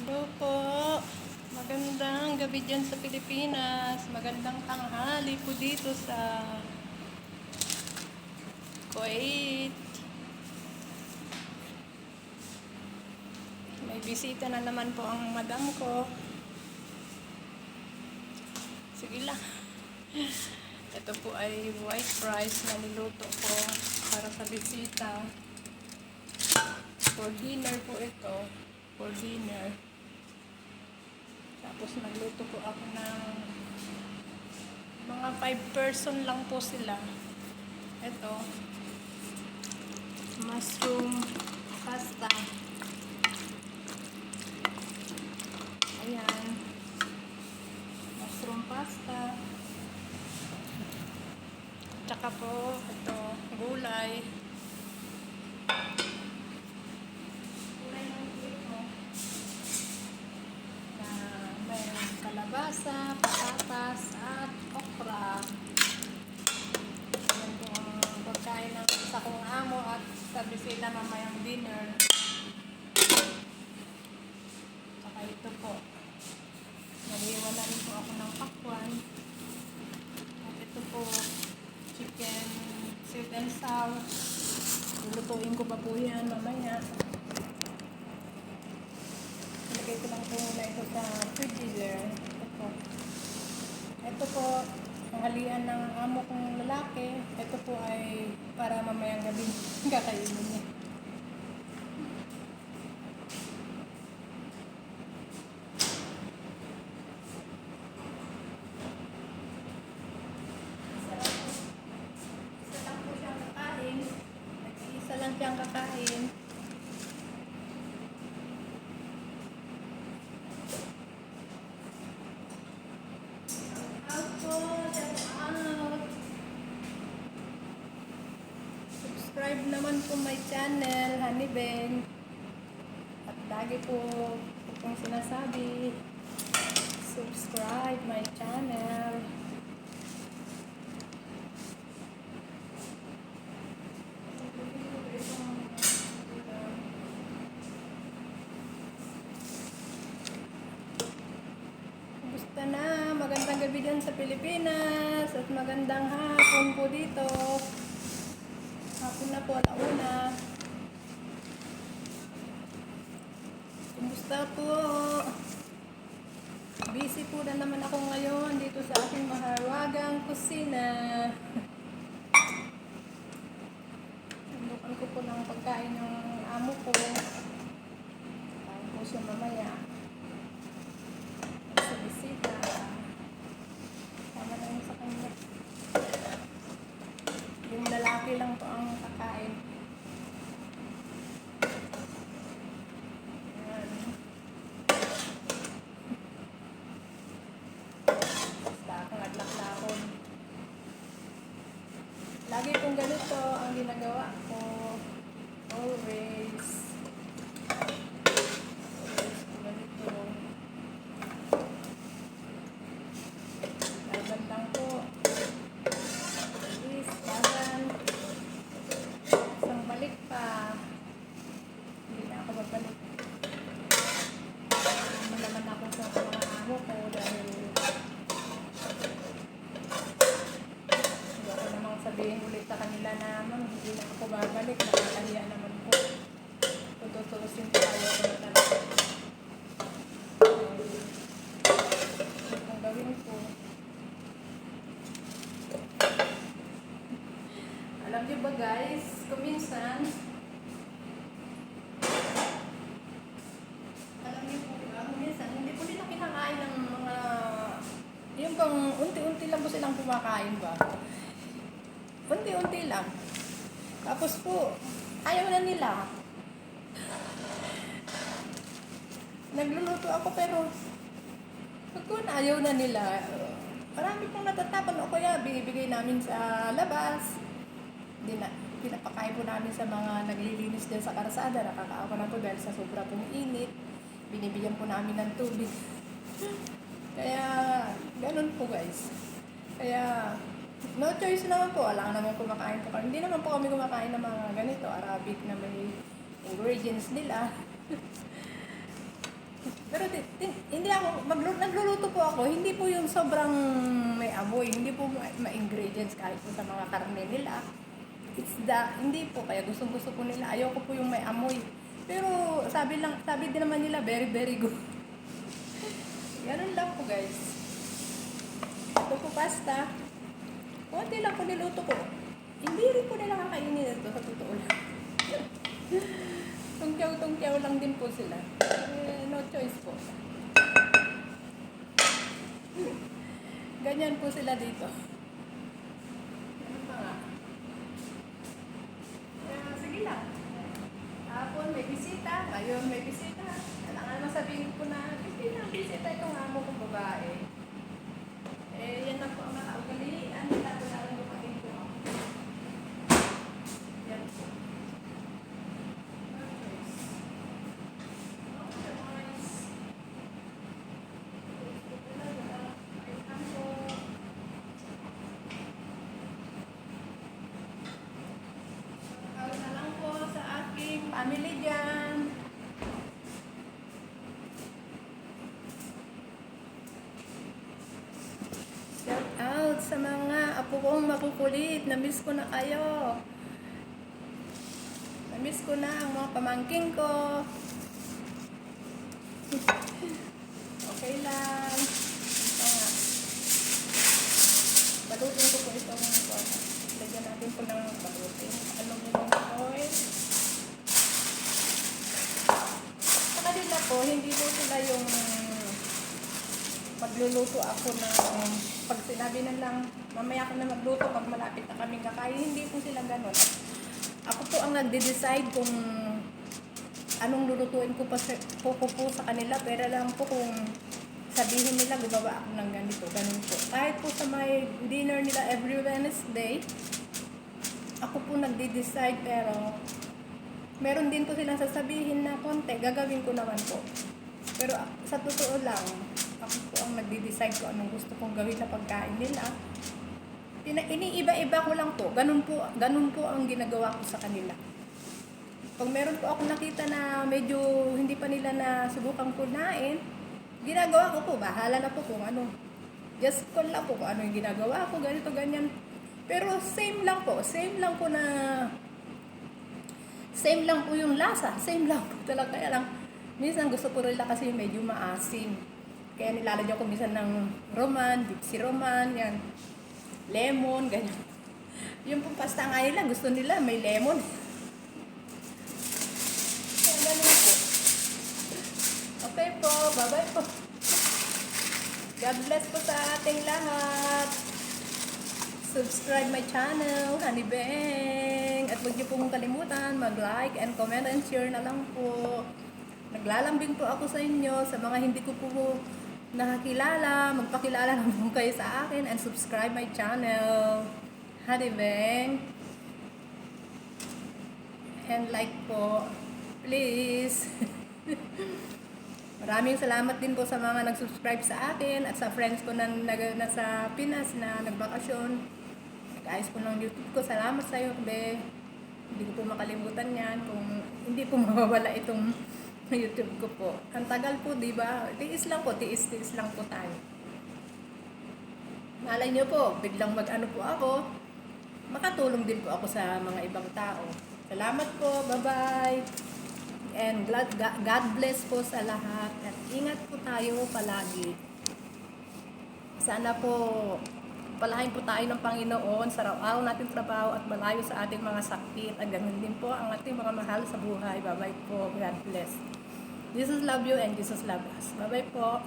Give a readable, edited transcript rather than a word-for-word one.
Hello po. Magandang gabi dyan sa Pilipinas. Magandang tanghali po dito sa Kuwait. May bisita na naman po ang madam ko. Sige lang. Ito po ay white rice na niluto ko para sa bisita. For dinner po ito. For dinner. Tapos nagluto po ako ng mga 5 person lang po sila. Ito. Mushroom pasta. Ayan. Mushroom pasta. Tsaka po, ito, gulay. Gulay ng ito. Na may kalabasa, patatas, at okra. Yan po ang pagkain ng isa kong amo at sa bisita mamayang dinner. Tsaka ito po. Naliwala rin po ako ng pakwan. At ito po, chicken sweet and sour. Lulutuin ko pa po yan mamaya. Ilagay ko lang po muna ito sa freezer. Ito po, ang halian ng amo kong lalaki. Ito po ay para mamayang gabi kakainin niya. Isa lang siyang kakain. Out po, shout out. Subscribe naman po my channel, Honey Ben. At lagi po kung sinasabi, subscribe my channel. Kumusta na? Magandang gabi dyan sa Pilipinas at magandang hapon po dito. Hapon na po, alauna. Kumusta po? Busy po na naman ako ngayon dito sa aking maharwagang kusina. Sundukan ko po ng pagkain ng amo ko. Kain po siya mamaya. Sa bisita. Tama na yun sa kanya. Yung lalaki lang po ang kakain. Ayan. Basta akong adlak-lakon. Lagi kong ganito ang ginagawa ko. Always. Always ko ganito. Laban lang po. Please, laban. Isang balik pa. Hindi na ako magbalik. Malaman ako sa mga amo ko dahil hindi ako namang sabihin ulit sa kanila na hindi na ako babalik. Nakakahiya naman po. Tututusin ko tayo ko na talaga. Ano kung gawin ko? Alam niyo ba guys, kuminsan, alam niyo po ba, kuminsan, hindi po nila kinakain ng mga, yung pang unti-unti lang po silang kumakain ba? Unti-unti lang. Tapos po, ayaw na nila. Nagluluto ako pero, pag ayaw na nila, marami pong natatapon o kaya binibigay namin sa labas. Pinapakain po namin sa mga naglilinis din sa karsada. Nakakaawa na po dahil sa sobra pong init. Binibigyan po namin ng tubig. Kaya, ganun po guys. Kaya, no choice naman po. Wala naman kumakain po. Hindi naman po kami kumakain ng mga ganito, Arabic na may ingredients nila. Pero hindi ako, nagluluto po ako, hindi po yung sobrang may amoy, hindi po ma-ingredients kahit po sa mga karne nila. Hindi po, kaya gustong-gusto po nila, ayoko po yung may amoy. Pero sabi din naman nila, very very good. Ganun lang po guys. Ito po pasta. Konti lang po niluto ko. Hindi rin po nila kakainin ito sa totoo lang. Tungkyaw lang din po sila. No choice po. Ganyan po sila dito. Ano pa nga? Sige lang. Hapon may bisita. Ngayon may bisita. Kailangan masabihin ko na bisita itong amo kong babae. Yan na po ang nakaugalian. Wala yung kapatid ko. Yan po. Family dyan. Shout out sa mga apo kong makukulit. Namiss ko na kayo. Namiss ko na ang mga pamangking ko. Okay lang. Balutin ko po itong lagyan natin po ng balutin. Aluminum foil. Kanila po, hindi po sila yung magluluto ako ng pag sinabi na lang mamaya ka na magluto pag malapit na kaming kakain, hindi po sila ganun. Ako po ang nagde-decide kung anong lulutuin ko po sa kanila, pero lang po kung sabihin nila gumawa ako ng ganito, ganun po. Kahit po sa may dinner nila every Wednesday, ako po nagde-decide, pero meron din po silang sasabihin na konti, gagawin ko naman po. Pero sa totoo lang, ako po ang nagde-decide kung anong gusto kong gawin na pagkain nila. Iniiba-iba ko lang po. Ganun po ang ginagawa ko sa kanila. Pag meron po ako nakita na medyo hindi pa nila na subukang kunain, ginagawa ko po, bahala na po kung ano. Just call lang po kung ano yung ginagawa ko, ganito, ganyan. Pero same lang po na same lang po yung lasa. Same lang po talaga. Kaya lang, minsan gusto ko rin lang kasi medyo maasim. Kaya nilalagyan ko minsan ng roman, dipsy roman, yan. Lemon, ganyan. Yung pong pasta nga nila, gusto nila may lemon. Kaya ganun po. Okay po, bye-bye po. God bless po sa ating lahat. Subscribe my channel, Honey Beng. At huwag niyo pong kalimutan mag-like and comment and share na lang po. Naglalambing po ako sa inyo. Sa mga hindi ko po nakakilala, magpakilala na po kayo sa akin and subscribe my channel, Honey Beng. And like po, please. Maraming salamat din po sa mga nag-subscribe sa akin at sa friends ko na nasa Pinas na nagbakasyon. Nag-ayos po ng YouTube ko. Salamat sa iyo, be. Hindi ko po makalimutan yan kung hindi po mawawala itong YouTube ko po. Ang tagal po, di ba? Tiis lang po, tiis lang po tayo. Malay nyo po, biglang mag-ano po ako, makatulong din po ako sa mga ibang tao. Salamat po, bye-bye. And God bless po sa lahat. At ingat po tayo palagi. Sana po palahin po tayo ng Panginoon sa araw-araw nating trabaho at malayo sa ating mga sakit. At ganun din po ang ating mga mahal sa buhay. Bye-bye po. God bless. Jesus love you and Jesus love us. Bye-bye po.